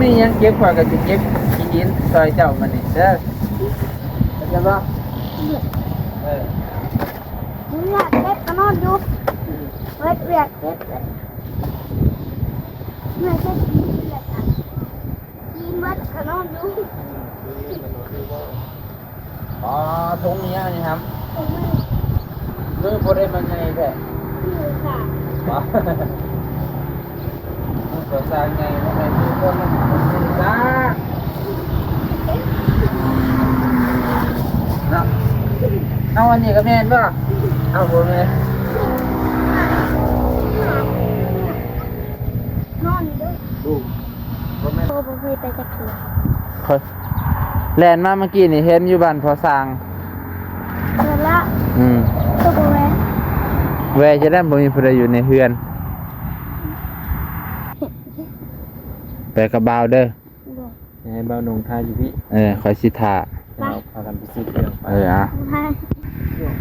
มียังเก็บข่อยก็สิเก็บขี้ดินซอยเจ้ามันนี่เด้อเข้าใจบ่เออ เนี่ยเล็กก็นอนอยู่เล็กเรียกเล็กเนี่ยแค่กินเรียกกันกินเล็กก็นอนอยู่ อ๋อทงนี้นี่ครับ ตรงนี้ มือบ่ได้มันไงแท้ คือค่ะ บ่มือก็สร้างไงบ่ให้มือบ่มันซ่าเนาะเอาอันนี้ก็แม่นบ่เอาบ่แม่น นอนอยู่ด้วย ดูบ่แม่น โตบ่เคยไปจักเทื่อ ค่อยแล่นมาเมื่อกี้นี่เห็นอยู่บ้านพอสร้าง เทื่อละ อืม ตัวบ่แม่ แวจะได้บ่มีผู้ใดอยู่ในเฮือนไปกับบ่าวเด้อ ให้เบาหนงทาอยู่พี่ คอยสิท่า เราพากันไปซื้อเครื่องไป อ่ะ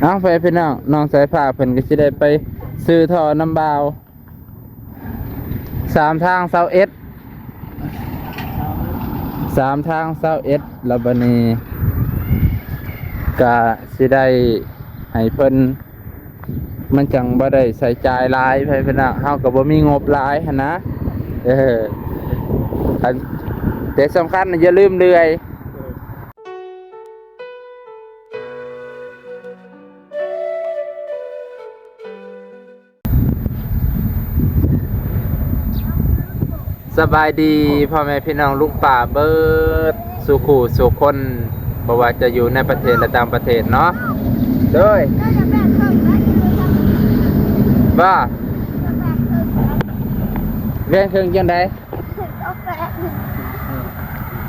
เอาไปพี่น้องน้องสายผ้าเพิ่นก็สิได้ไปซื้อท่อน้ำบ่าว3 ทาง21 3 ทาง21แล้วบัดนี้ก็สิได้ให้เพิ่นมันจังบ่ได้ใส่จ่ายหลายไปพี่น้องเฮาก็บ่มีงบหลายหั่นนะอันแต่สำคัญอย่าลืมเลื่อยสบายดีพ่อแม่พี่น้องลูกป่าเบิดสู่ขู่สู่คนบ่ว่าจะอยู่ในประเทศและต่างประเทศเนาะโดย น่าจะแบ่งครึ่งได้อยู่ทำ บ้า จะแบ่งครึ่ง เรียนเครื่องจังได เอาแปะ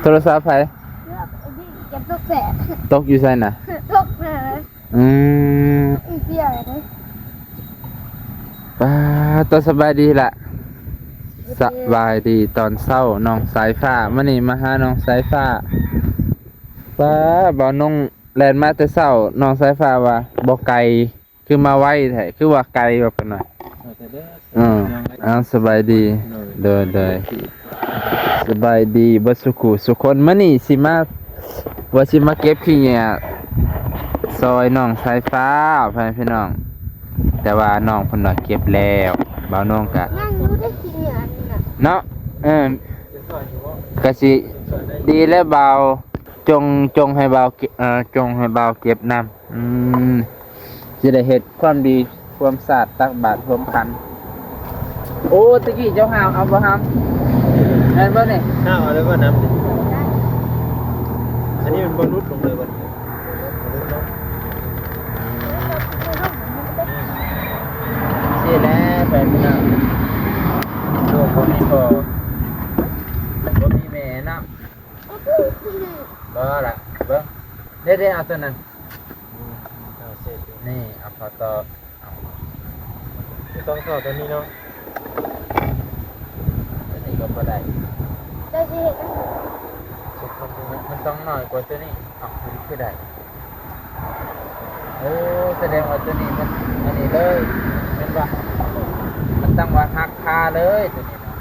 โทรศัพท์ไผ เลือกไอ้ที่เก็บตัวแปะ ตกอยู่ไสน่ะ ตกเลย อืม อีเปียเลย ป้าตัวสบายดีล่ะสบายดีตอนเช้าน้องสายฟ้ามื้อนี้มาหาน้องสายฟ้าป้าบ่น้องแล่นมาแต่เช้าน้องสายฟ้าว่าบ่ไกลคือมาไวแท้คือว่าไกลแบบกันหน่อยสบายดีเด้อสบายดีบ่สุขุสุคนมื้อนี้สิมาว่าสิมาเก็บขี้เนี่ยซอยน้องสายฟ้าพี่น้องแต่ว่าน้องเพิ่นว่าเก็บแล้วบ่าวน้องก็ นั่งอยู่ได้กินเนี่ยอันนี้น่ะ เนาะก็สิดีแล้วบ่าวจงให้บ่าวจงให้บ่าวเก็บน้ำสิได้เฮ็ดความดีความสะอาดตักบาตรรวมกันโอ้ตะกี้เจ้าหาวเอาบ่หามแม่นบ่นี่ ข้าวอะไรก็น้ำดิอันนี้มันบรรลุลงเลยวันนี้ สิแล้วไปพี่น้องลูกบ่มีพ่อบ่มีแม่เนาะบ่ล่ะเบิ่งเด้ๆเอาตัวนั้นนี่เอาพอต่อเอา ต้องต่อตัวนี้เนาะ ตัวนี้ก็บ่ได้ ได้สิเห็น มันต้องน้อยกว่าตัวนี้เอามันคือได้โอ้แสดงว่าตัวนี้มันอันนี้เลยเป็นว่ามันตั้งว่าหักคาเลยตัวนี้เนาะ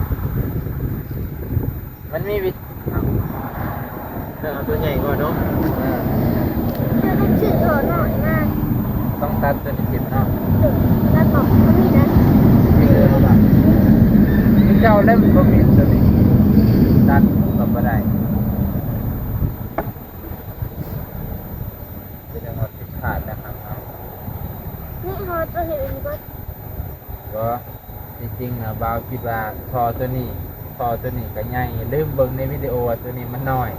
มันมีวิธีเอาตัวใหญ่กว่าเนาะ จะต้องชื่อเธอหน่อยนะ ต้องตัดตัวนี้ผิดเนาะ แล้วบอกเขามีนะ มีเลยว่ามีเจ้าเล่มก็มีตัวนี้ตัดก็บ่ได้แสดงว่าผิดพลาดนะครับเอา นี่เขาจะเห็นอีกว่า ก็จริงๆนะบ่าวคิดว่าทอตัวนี้ก็ใหญ่ลืมเบิ่งในวิดีโอว่าตัวนี้มันน้อย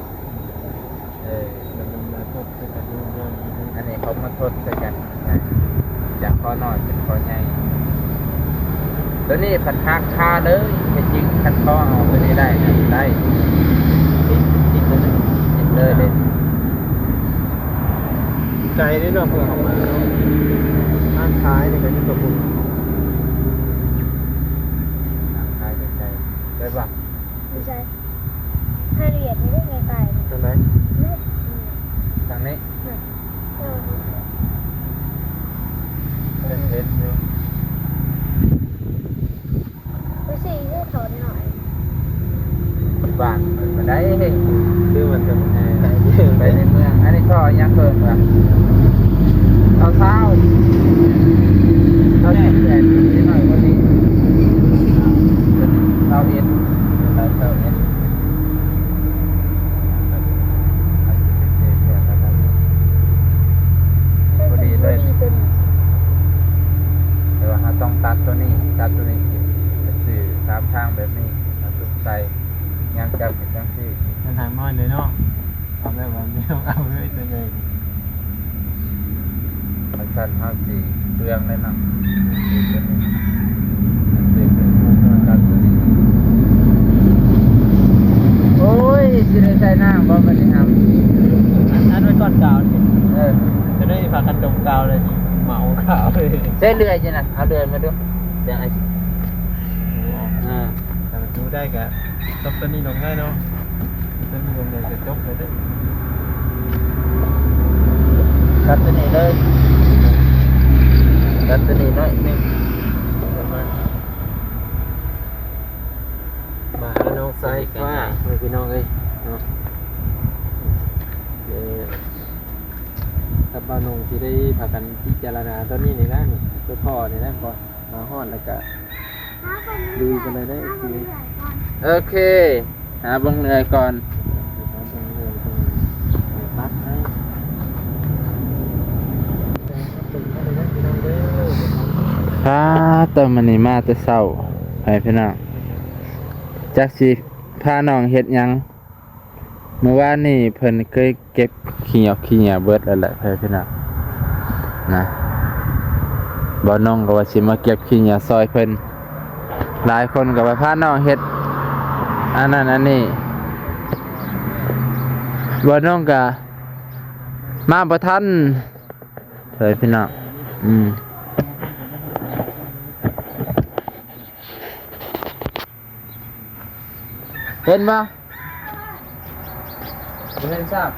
มันมาทบกันดูเนาะ อันนี้เขามาทดใส่กันนะจากคอน้อยเป็นคอใหญ่ตัวนี้ผันหักคาเลยแต่จริงคันคอเอาตัวนี้ได้นะได้ติดตัวนี้ติดเลยเลย ใจนี่เนาะเพื่อเข้ามาด้านท้ายนี่ก็จะตกบุญ ใช่ใช่ได้ป่ะ ไม่ใช่ให้ละเอียดไม่ได้ไกลๆ ใช่ไหม ไม่ ทางนี้ เออ เห็นอยู่ ไปสิให้ถอนหน่อย บ้านไปได้เฮ้ย คือมันจะแอร์ ไปในเมืองอันนี้ท่อยังเกินว่ะเท้าแน่แต่นิดหน่อยวันนี้เราเอ็นเราเอ็นพอดีเลยแต่ว่าเราต้องตัดตัวนี้สื่อสามทางแบบนี้มาสุดใจยังจับเป็นจังที่ มันทางน้อยเลยเนาะเอาได้วันนี้เอาเลยจะเลย มันสั้นห้าสี่เรื่องเลยนะสี่ตัวนี้สี่ตัวนี้ตัดตัวนี้โอ้ยสิได้ใส่หน้าบ่เป็นยังไง อันไว้ก่อนกาวสิ เออ จะได้พากันจมกาวเลยเหมากาวเลย ใช้เลื่อยจ้ะนะเอาเลื่อยมาดูเดี๋ยวไอ้อ่า แต่มันดูได้แกตบตัวนี้ลงได้เนาะตัวนี้ลงเลยจะจบเลยได้ ตัดตัวนี้เลยตัดตัวนี้หน่อยนึง มาหาน้องสายฟ้าเลยพี่น้องเลยเนาะถ้าบ้านนงที่ได้พากันพิจารณาตอนนี้ในด้านตัวท่อในด้านก่อนมาฮอดแล้วก็ดูกันเลยได้คือ โอเคหาบังเหนื่อยก่อน ตัดให้ ครับเติมมันนี่มาแต่เศร้าไปพี่น้องจักสิพาน้องเฮ็ดหยังเมื่อวานนี่เพิ่นเคยเก็บขี้เหนียวเบิดแล้วแหละไปพี่น้องนะบ่น้องก็ว่าสิมาเก็บขี้เหนียวซอยเพิ่นหลายคนก็ว่าพาน้องเฮ็ดอันนั้นอันนี้บ่น้องก็มาบ่ทันไปพี่น้องเห็นปะเห็นทราบ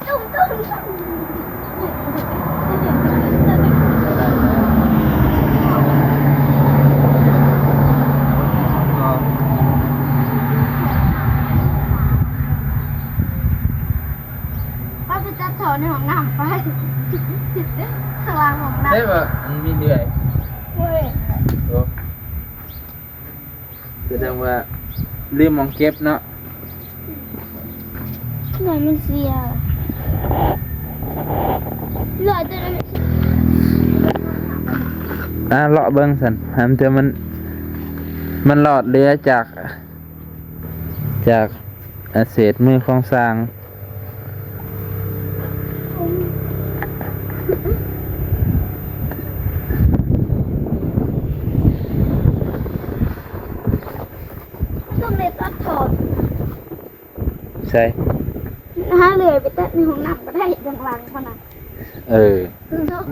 ป้าไปจัดถอนในห้องน้ำไปข้างล่างห้องน้ำ ได้ปะมันมีเดือย เว้ย โอ้แสดงว่าลืมมองเก็บเนาะ หน่อยมันเสียเหลือแต่ เลาะเบิ้งสันหามเจอมันหลอดเรือจากเศษมือของสร้างต้องเลยตัดถอน ใช่ หาเลยไปตัดในห้องน้ำก็ได้ข้างล่างเท่านั้น เออ น้อง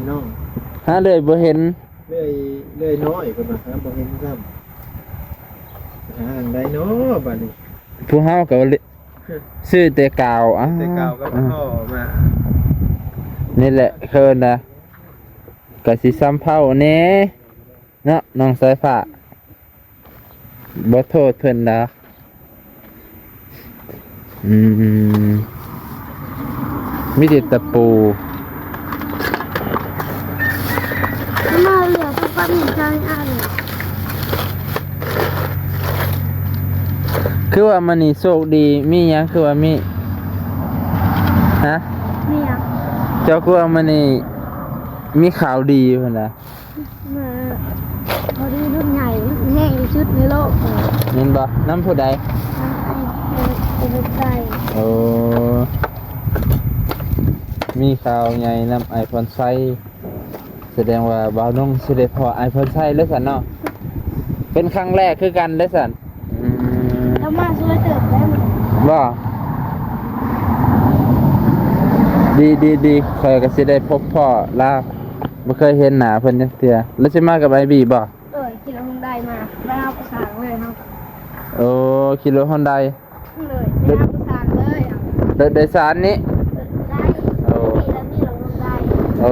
น้อง หาเลยบ่เห็น เลื่อยน้อยคนมาครับบ่เห็นซ้ำหาอันใดเนาะบัดนี้ ผู้เฮาก็ซื้อแต่กาวแต่กาวก็พ่อมา นี่แหละเคินนะก็สิซ้ำเผาแหน่เนาะน้องสายฟ้าบ่โทษเพิ่นนะมีแต่ตะปู มาเหลือสักปั๊บหนึ่งจานอ่าน คือว่ามันนี่โชคดีมีหยังคือว่ามีฮะ เนี่ย เจ้าคือว่ามันนี่มีข่าวดีเพิ่นน่ะ มาพอดีรุ่นใหญ่แห้งที่สุดในโลกเลย เห็นบ่น้ำผู้ใด เป็นใจ โอ้มีข่าวใหญ่นำ iPhone ใช้แสดงว่าบ่าวน้องสิได้พอ iPhone ใช้เลยซั่นเนาะเป็นครั้งแรกคือกันเด้อซั่น แล้วมาช่วยเติบได้หมด บ่ดีข่อยก็สิได้พบพ่อลาวบ่เคยเห็นหน้าเพิ่นจักเทื่อแล้วสิมากับไอ้บีบ่ กินแล้วคงได้มาไม่เอาประสานเลยครับ โอ้ขี่รถ Honda เลยไม่เอาประสานเลยอ่ะ โดยสารนี้ ได้ โอ้ แล้วนี่เราลงได้ โอ้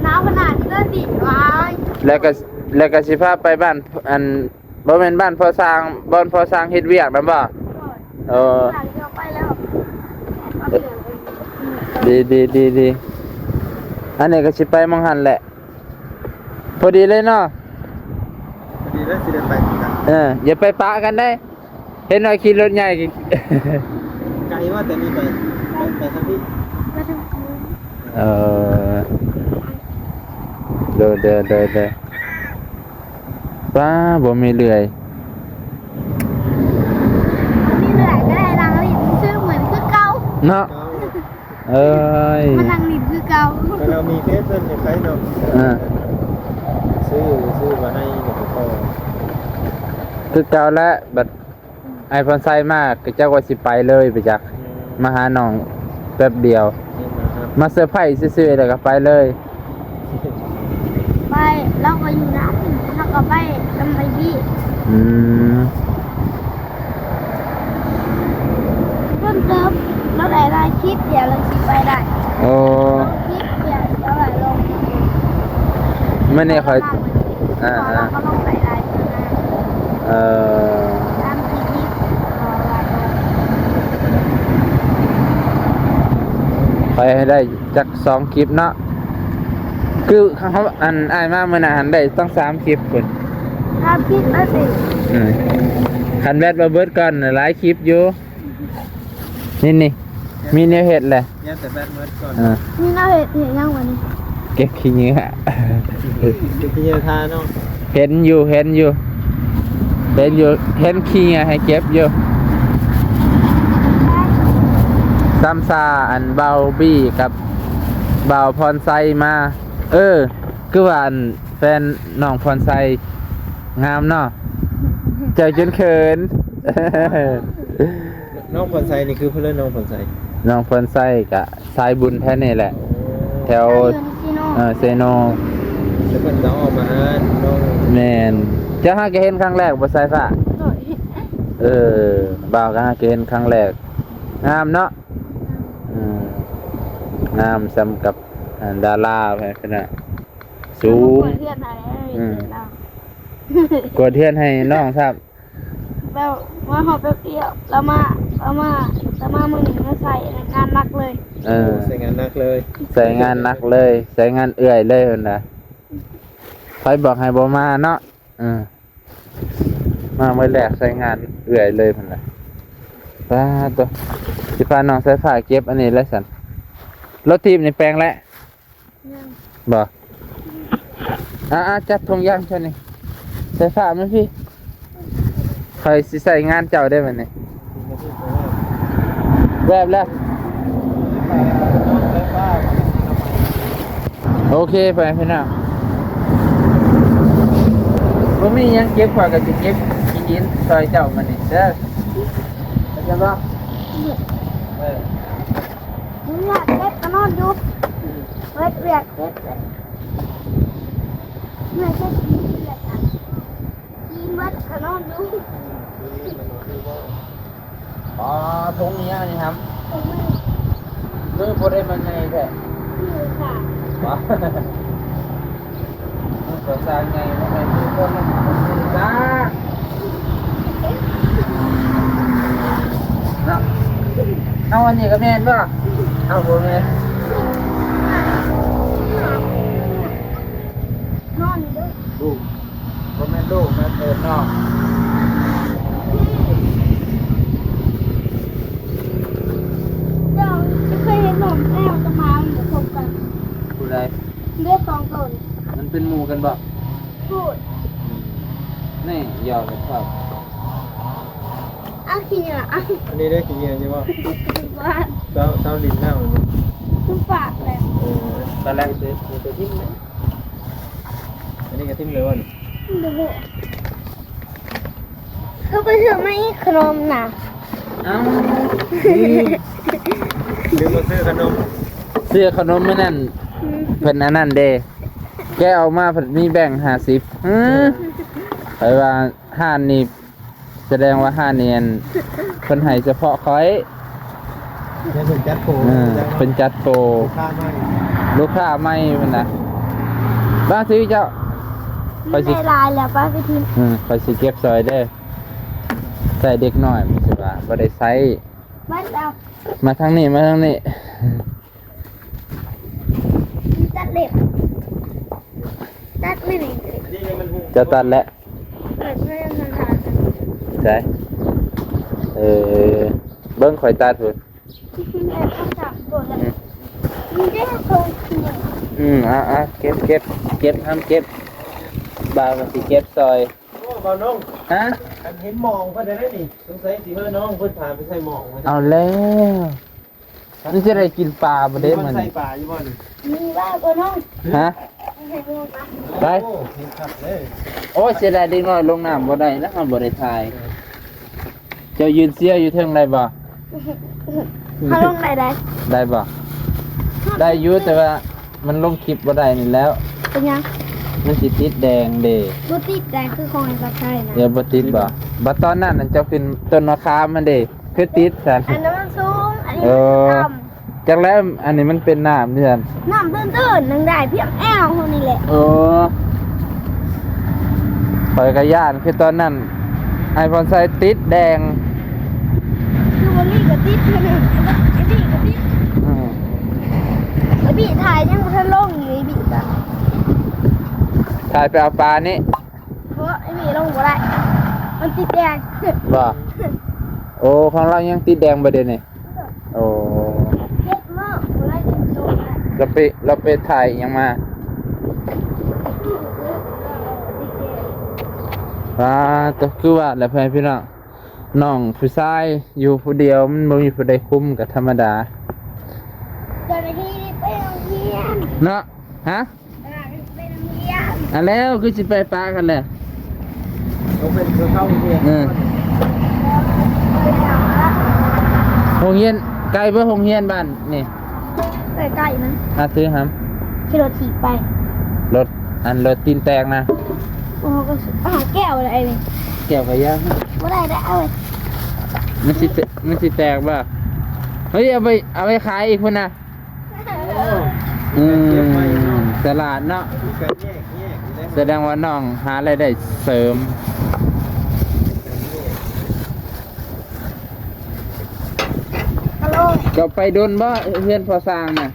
น้ำขนาดนี้ก็ดีวาย แล้วก็ แล้วก็สิพาไปบ้านอันบ่แม่นบ้านพอสร้างบ่อนพอสร้างเฮ็ดเวียกนำบ่เออ หลังเดียวไปแล้วเอาเปลี่ยนไปดีอันนี้ก็สิไปมังหันแหละ พอดีเลยเนาะ พอดีแล้วสิได้ไปกัน อย่าไปปะกันได้ เห็นว่าขี่รถใหญ่ ไกลว่าแต่นี่ไปทางที่ มาทำคืน เออเดินป้าบ่มีเลื่อย นี่เหนื่อยก็ได้นางหลินชื่อเหมือนคือเก่า เนาะเอ้ย มันนางหลินคือเก่า แต่เรามีเฟซเพิ่นให้ไปเนาะ อ่า ซื้อมาให้หลวงพ่อ คือเก่าแล้วบัดไอพอนไซมากก็เจ้าว่าสิไปเลยไปจักมาหาน้องแป๊บเดียว นี่นะครับ มาเซอร์ไพรส์ซื่อๆแล้วก็ไปเลย ไปเราก็อยู่น้ำเราก็ไปทำไมพี่ อืม เพิ่มเติมเราได้คลิปเดี๋ยวเราคิดไปได้ โอ้ คลิปเดี๋ยวเราไหลลง ไม่แน่คอย เราก็ลงไหลได้ เอ่อ ตามคลิปเราไหลลง ไปให้ได้จัก2คลิปเนาะคือเขาอันอ้ายมามื้อน่ะหันได้ต้อง3คลิปพุ่น ตามคลิปแล้วสิ คันแบตบ่เบิดก่อนน่ะหลายคลิปอยู่นี่มีแนวเฮ็ดแหละ แยกแต่แบตเมิดก่อน นี่น่าเห็นยังวันนี้ เก็บขี้เหงื่อ คือพี่เยทาเนาะ เห็นอยู่เห็นขี้เหงื่อให้เก็บอยู่ซัมซาอันเบาบี้กับเบาพรไซมาคือว่าอันแฟนน้องพรไซงามเนาะเจ้าจนเขิน น้องผลไซนี่คือเพื่อนน้องผลไซ น้องพรไซกะสายบุญแท้นี่แหละ แถว ซีโน่ เซโน แล้วเพื่อนน้องออกมาหาน้อง แมนเจ้าฮาก็เห็นครั้งแรกบ่สายฟ้าบ่าวก็ฮาก็เห็นครั้งแรกงามเนาะงามสำกับดาราไปขนาดสูง เพื่อนอะไรเรา กดเทียนให้น้องครับ แบบว่าหอบไปเที่ยวเรามามือหนึ่งมาใส่งานนักเลย ใส่งานหนักเลย ใส่งานหนักเลยใส่งานเอื่อยเลยเพิ่นน่ะใครบอกให้บ่มาเนาะมามื้อแรกใส่งานเอื่อยเลยเพิ่นน่ะป้าตัวสิพาน้องสายฟ้าเก็บอันนี้แล้วสั่นรถทีมนี่แปลงแล้วบ่จัดทงยางเท่านี้สายฟ้ามั้ยพี่ใครสิใส่งานเจ้าได้บัดนี้แวบแล้วโอเคไปพี่น้องบ่มีหยังเก็บกว่าก็สิเก็บกินซอยเจ้ามันนี่เด้อเข้าใจบ่ นี่เล็กก็นอนอยู่เล็กเรียกเล็กไม่ใช่กินเรียกนะกินวัดก็นอนอยู่ อ๋อทงนี้นี่ครับ ผมไม่ มือบ่ได้มันไงแท้ คือค่ะ บ่มือบ่สร้างไงบ่แม่นมือคนมันจ้าเนาะเอาอันนี้ก็แม่นบ่เอาบ่แม่น นอนอยู่ด้วย ลูกบ่แม่นลูกแม่นเอิ้นน้อง เดี๋ยวจะเคยเห็นหนุ่มแอลจะมาเหมือนผมกัน ผู้ใด เลือดสองตน มันเป็นหมู่กันบ่ พูด นี่ยอมครับ อ้าวขี้เหร่อ้าว อันนี้ได้กี่เงี้ยใช่ป่ะ ว่า เศร้าดินหน้ามัน ตุ้มปากเลย ตอนแรกจะทิ้งเลย อันนี้ก็ทิ้งเลยวัน ดูเขาไปซื้อไม่ขนมน่ะ เอ้า เดี๋ยวมาซื้อขนม เสื้อขนมมื้อนั้นเพิ่นอันนั้นเด้แกออกมาเพิ่นมีแบ่ง50ไปว่าห้านนี่แสดงว่าห้านเนียนเพิ่นให้เฉพาะข้อย เนี่ยเป็นจัดโปร เพิ่นจัดโปร ค่าไม่ ลูกค้าใหม่เพิ่นน่ะบ้าซื้อเจ้า ไม่ได้ลายแล้วป้าไปที คอยสิเก็บซอยเด้อใส่เด็กน้อยมันสิว่าบ่ได้ใส่ บ้านเรา มาทางนี้มาทางนี้ ตัดเล็บตัดไม่ได้เลย นี่มันหู จะตัดแล้ว เกิดเรื่องทางทาง ใช่เบิ้งข่อยตัดพุ่น ที่พี่แม่ต้องจับตัวแล้วมีได้โทรเขียน เก็บทำเก็บบาวก็สิเก็บซอย โอ้บ่าวน้อง ฮะ อันเห็นหมองเพิ่นได้นี่สงสัยสิเพิ่นน้องเพิ่นพาไปใส่หมองไว้ เอาแล้วนี่จะได้กินปลาบ่ได้มัน ใส่ป่าอยู่บ่นี่ มีบ้าตัวน้อง ฮะ ไม่ใช่เรื่องนะ ไป โอ้เห็นคักเลย โอ้ยเสียดายเด็กน้อยลงน้ำบ่ได้แล้วมันบ่ได้ถ่ายเจ้ายืนเสียอยู่เทิงได้บ่ เขาลงไหนได้ ได้บ่ได้อยู่แต่ว่ามันลงคลิปบ่ได้นี่แล้ว เป็นยัง มันสิติดแดงเด้ บุติดแดงคือของไอ้ปลาไทยนะ เดี๋ยวบ่ติดบ่บัดตอนนั้นน่ะเจ้าขึ้นต้นมะขามมันเด้คือติดซั่น อันนั้นมันสูงอันนี้ เอ มัน อ ต่ จักแล้วอันนี้มันเป็นน้ำนี่ซั่น ำน้ำตื้นๆนึงได้เพียงแอวเท่านี้แหละ โอ้ข่อยก็ย่านคือตอนนั้นไอพอนไซติดแดง คือวันนี้กับติดเท่านั้นไอ้บีกับติด อืม ไอ้บีถ่ายยังบ่ทันลงอยู่ไอ้บีจ้ะ ถ่ายไปเอาปลานี่ เพราะไอ้บีลงบ่ได้มันติดแดง บ่โอ้ของเรายังติดแดงบ่เด้นี่โอ้ เย็ดมากบ่ได้ติดโดนได้ เราไปถ่ายอิหยังมาตัวคือว่าแหละเพื่อนพี่น้องน้องผู้ชายอยู่ผู้เดียวมันบ่มีผู้ใดคุมก็ธรรมดา เจ้าหน้าที่ไปโรงเรียน เนาะฮะ เจ้าหน้าที่ไปโรงเรียน อันแล้วคือสิไปปลากันแหละ เขาเป็นเขาเข้าเรียน เออโรงเรียนไกลบ่โรงเรียนบ้านนี่ ใกล้ๆนะ ซื้อหำ ขี่รถถีบไป รถรถตีนแตกนะ โอ้ก็แก้วอะไรนี่ แก้วกระยาง บ่ได้ได้เอาไว้ มันสิแตกบ่เฮ้ยเอาไปขายอีกพุ่นนะตลาดเนาะ กันแยกอยู่แล้ว แสดงว่าน้องหารายได้เสริม ฮัลโหล ก็ไปโดนบ่เพื่อนพอสร้างน่ะ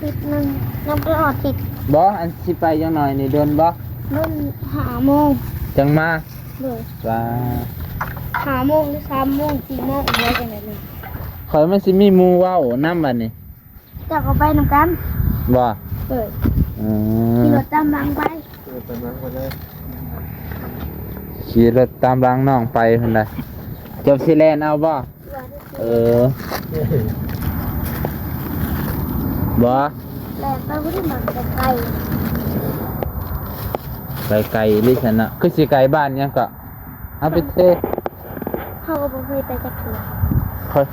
ติดนึงน้ำกระหอดติด บ่อันสิไปจังหน่อยนี่โดนบ่ นุ่น5 โมง จังมา เลย ว่า 5 โมงหรือ3 โมง4 โมงอะไรกันเนี่ย ข่อยมันสิมีหมู่เว้านำบัดนี้ จะก็ไปนำกัน บ่ เลย อื ขี่ ม รถตามหลังไป ไปมาคนเลย ขี่รถตามหลังน้องไปพุ่นน่ะเจ้าสิแล่นเอาบ่เออบ่ แล้วไปบ่ได้มันไกล ไปไกลลิฉันน่ะคือสิไกลบ้านยังก็เอาไปเท เฮาก็บ่เคยไปจักเทื่อ ค่อย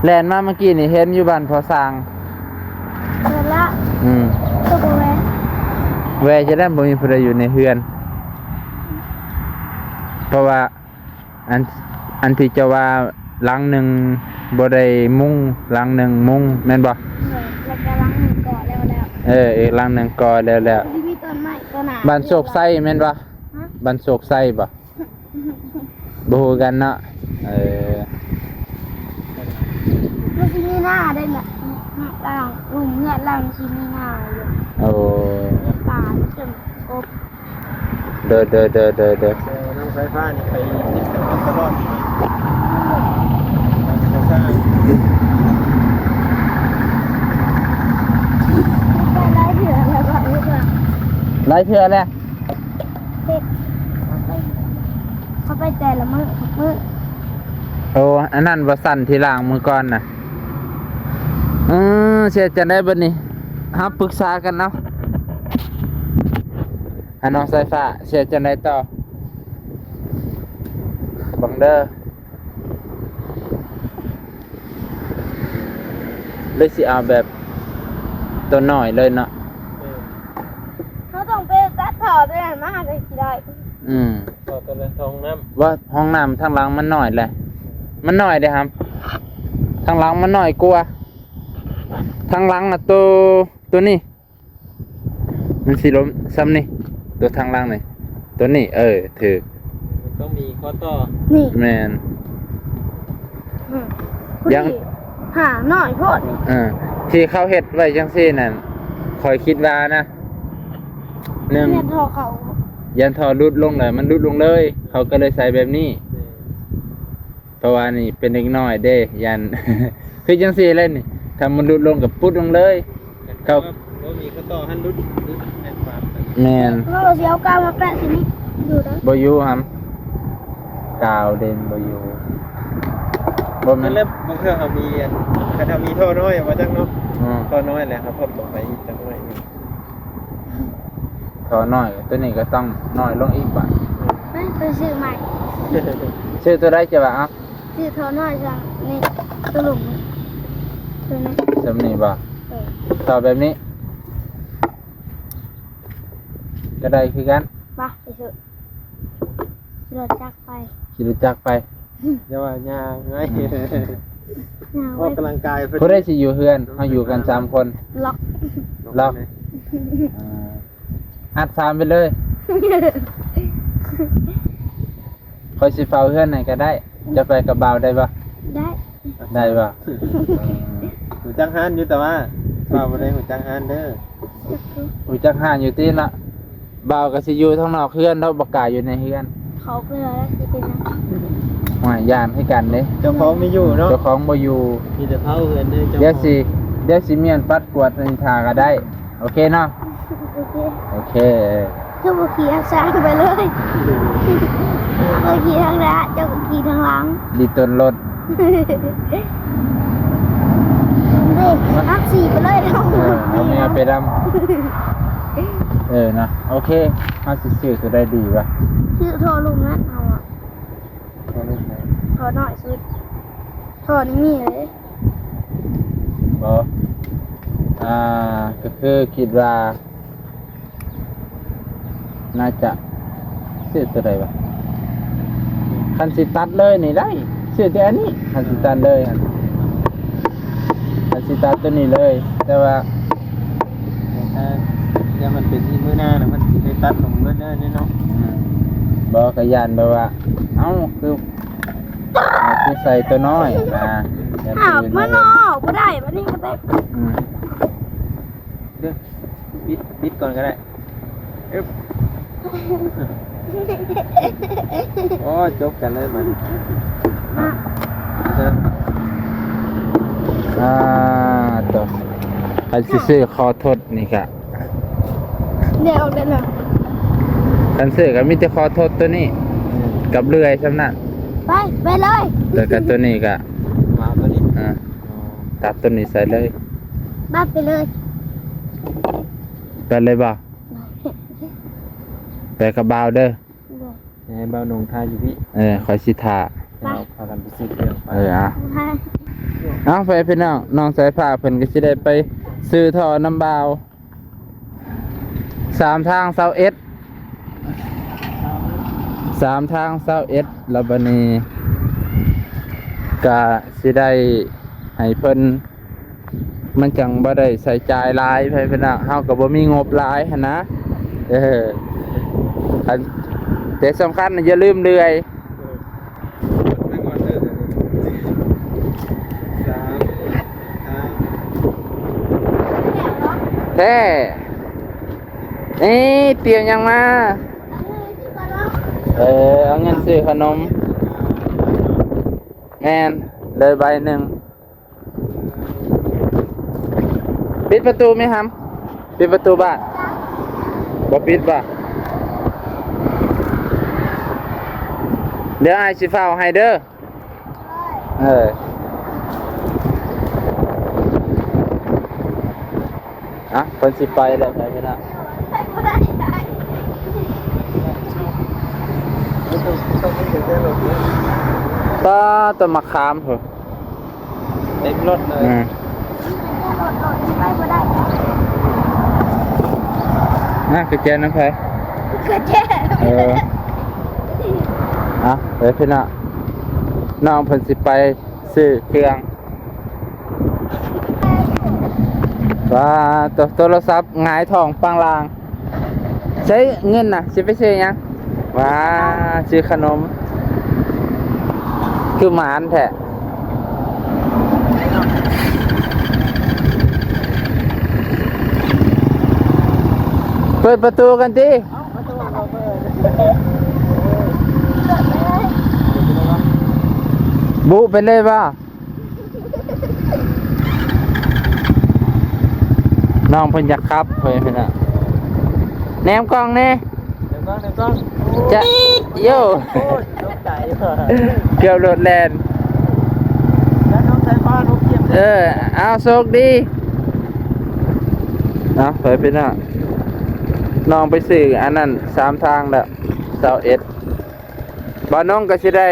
แล่นมาเมื่อกี้นี่เห็นอยู่บ้านพอสร้าง เทื่อละ อืม ตัวบ่แวะ แวจะได้บ่มีผู้ใดอยู่ในเฮือน เพราะว่าอันที่จะว่าหลังหนึ่งบ่ได้มุงหลังหนึ่งมุงแม่นบ่ แล้วก็ล้างมือก่อนแล้ว อีกหลังหนึ่งก่อแล้ว ที่มีต้นไม้ต้นหนา บ้านโศกไส้แม่นบ่บ้านโศกไส้บ่บ่ฮู้กันเนาะมันสิมีหน้าได้น่ะล่างลุมเงื่อนล่างสิมีหน้าอยู่ โอ้ เรียกปลาจนกบ เด้อ น้ำไฟฟ้านี่ไปติดกันตลอดเขาสร้าง ไปไล่เถื่อแล้วก็เถื่อ หลายเทื่อแล้ว เด็กเขาไปแต่ละมื้อทุกมื้อ โอ้อันนั้นบ่สั่นที่ล้างมือก่อนน่ะเสียจังได้บัดนี้ครับปรึกษากันเนาะอันน้องสายฟ้าเสียจังได้ต่อบังเด้อเลยสิเอาแบบตัวน้อยเลยเนาะ เขาต้องไปตัดถอดด้วยกันมาหาได้สิได้ ต่อตัวละทองน้ ว่าห้องน้ำทางหลังมันน้อยแหละมันน้อยเด้ครับทางหลังมันน้อยกว่าทางหลังน่ะตัวนี้มันสิล้มซ้ำนี่ ตัวทางล่างนี่ตัวนี้ถือ มันต้องมีข้อต่อ นี่ แมน พอ ยัง ดีหาหน่อยโพดนี่ ที่เขาเฮ็ดไว้จังซี่นั่นคอยคิดว่านะหนึ่ง เนี่ยทอเขา ยันทอรุดลงเลยมันรุดลงเลย เขาก็เลยใส่แบบนี้เพราะว่านี่เป็นเด็กน้อยเด้ยัน คือจังซี่เลยนี่ถ้ามันรุดลงกับปุ๊ดลงเลย เขาบ่มีข้อต่อหันรุดแอนฟาร์ม แมน เราเสียวกาวมาแปะสินี่ดูนะ บอยู่ครับกาวเด่นบอยู่บ่แม่ นั่ น นแหละบางเครื่องเขามีถ้าทำมีท่อน้อยมาจังเนาะ อืม ท่อน้อยแหละครับเพิ่มลงไปอีกจังหน่อย ทอน้อยตัวนี้ก็ต้องน้อยลงอีกบาท ไปซื้อใหม่ ชื่อตัวได้จะว่าเอ้า ซื้อทอหน่อยจังนี่ตัวหลุมตัวนี้ สำนีบ่ เออ ต่อแบบนี้ ก็ได้คือกัน ไปไปซื้อรถจักรไป ขี่รถจักรไป อย่าว่าย่างไง หา ออ ไว้ กกำลังกาย ผู้ได้สิอยู่เฮือนเฮาอยู่กัน3คน ล็อก ล็อก อัด3ไปเลยคอยสิเฝ้าเฮือนไหนก็ได้ จะไปกับบ่าวได้บ่ ได้ ได้บ่ หูจังฮันอยู่แต่ว่าว่าบ่ได้หูจังฮันเด้อ จักร รู้จักหานอยู่ตีนละบ่าวก็สิอยู่ทางนอกเฮือนแล้วบ่กล้าอยู่ในเฮือน เขาไปเลยแล้วสิเป็นนะ หวยยานให้กันเด้ เจ้าของไม่อยู่เนาะ เจ้าของบ่อยู่ มีแต่เผาเฮือนเด้อเจ้า เดี๋ยวสิเมียนปัดกวาดนินทาก็ได้ โอเคเนาะ โอเค โอเค เจ้าบุขี่ทางซ้ายไปเลยเจ้าขี่ทางหน้าเจ้าก็ขี่ทางหลัง ดีต้นรถ นี่ทักสี่ไปเลยเนาะ เอาเมียไปดำนะโอเคเฮาสิซื้อตัวได้ดีวะ ชื่อโทรลุงนะเอาอ่ะ เอาลูกไหน โทรหน่อยสุดโทรนี่มีเลย บ่ก็คือคิดว่า น่าจะซื้อตัวใดวะคันสิตัดเลยนี่ได้ซื้อแต่อันนี้คันสิตัดเลยหั่นคันสิตัดตัวนี้เลย แต่ว่า ถ้าเนี่ยมันเป็นที่มื้อหน้าน่ะมันสิได้ตัดลงเบิดเด้อเนาะ บอกกยานแบบว่า เอ้าคือใส่ตัวน้อยนะอย่า อ้าว ตื่น มานอกก็ได้วันนี้ก็ได้ อืม เด้อปิดก่อนก็ได้อึ๊บโอ้จบกันเลยมันเด้อ ตัวใครสิซื้อคอทดนี่ค่ะ เดี๋ยวออกเดินเลย คันซื้อก็มีแต่คอทดตัวนี้ กับเลื่อยสำนัก ไปไปเลย แล้วก็ตัวนี้ก็ มาตัวนี้ ตัดตัวนี้ใส่เลย บ้าไปเลย ไปเลยบ่ไปกับบ่าวเด้อ ให้เบาหนงทายอยู่พี่ คอยสิท่า เราพากันไปซื้อเครื่องไป ไป เอาไปพี่น้องสายฟ้าเพิ่นก็สิได้ไปซื้อท่อน้ำบาว3ทาง21 3ทาง21แล้วบัดนี้ก็สิได้ให้เพิ่นมันจังบ่ได้ใส่จ่ายหลายไปพี่น้องเฮาก็บ่มีงบหลายหันนะอันแต่สำคัญน่ะอย่าลืมเลื่อย นั่งก่อนเด้อ3 แท้นี่เตรียมยังมาเอาเงินซื้อขนมแม่นเลยใบหนึ่งปิดประตูไหมครับปิดประตูบ้านบ่ปิดป่ะเดี๋ยวไอ้สิเฝ้าให้เด้อคนสิไปแล้วใช่ไหมล่ะก็ต้นมะขามเหรอ เต็มรถเลย ไปก็ได้ กระเจนน้ำไผ่ ก็เจ๊ เดี๋ยวพี่น้องเพิ่นสิไปซื้อเครื่องว่าโทรศัพท์หงายท้องปังลาง ใช้เงินน่ะสิไปซื้อหยังว้าซื้อขนมคือหมานแท้เปิดประตูกันดิบุไปเลยป่ะน้องเพิ่นอยากครับเพิ่นน่ะแนมกล้องแน่ เดี๋ยวกล้อง จะโย่ โอ้ยตกใจว่ะ เกือบโดดแลน แล้วน้องสายฟ้าน้องเกียบ เอาโชคดีนะเผยไปน่ะน้องไปซื้ออันนั้น3 ทางแล้ว21บ่น้องก็สิได้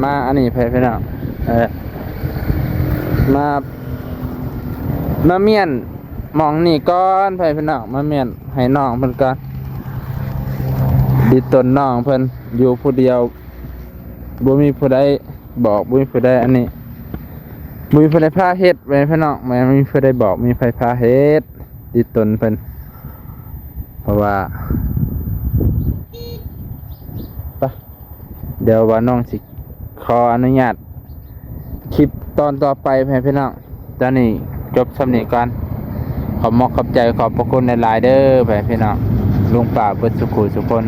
มาอันนี้เผยไปน่ะมาเมียนหมองนี่ก่อนเผยไปน่ะมาเมียนให้น้องเพิ่นก่อนดิตนน้องเพิ่นอยู่ผู้เดียวบ่มีผู้ใดบอกบ่มีผู้ใดอันนี้บ่มีผู้ใดพาเฮ็ดไว้พี่น้องแม่มีผู้ใดบอกมีไผพาเฮ็ดดิตนเพิ่นเพราะว่าปะเดี๋ยวว่าน้องสิขออนุญาตคลิปตอนต่อไปให้พี่น้องตอนนี้จบสำนี้ก่อนขอบใจขอบพระคุณหลายๆเด้อพี่น้องลุงป่าเบิดสุขุสุคน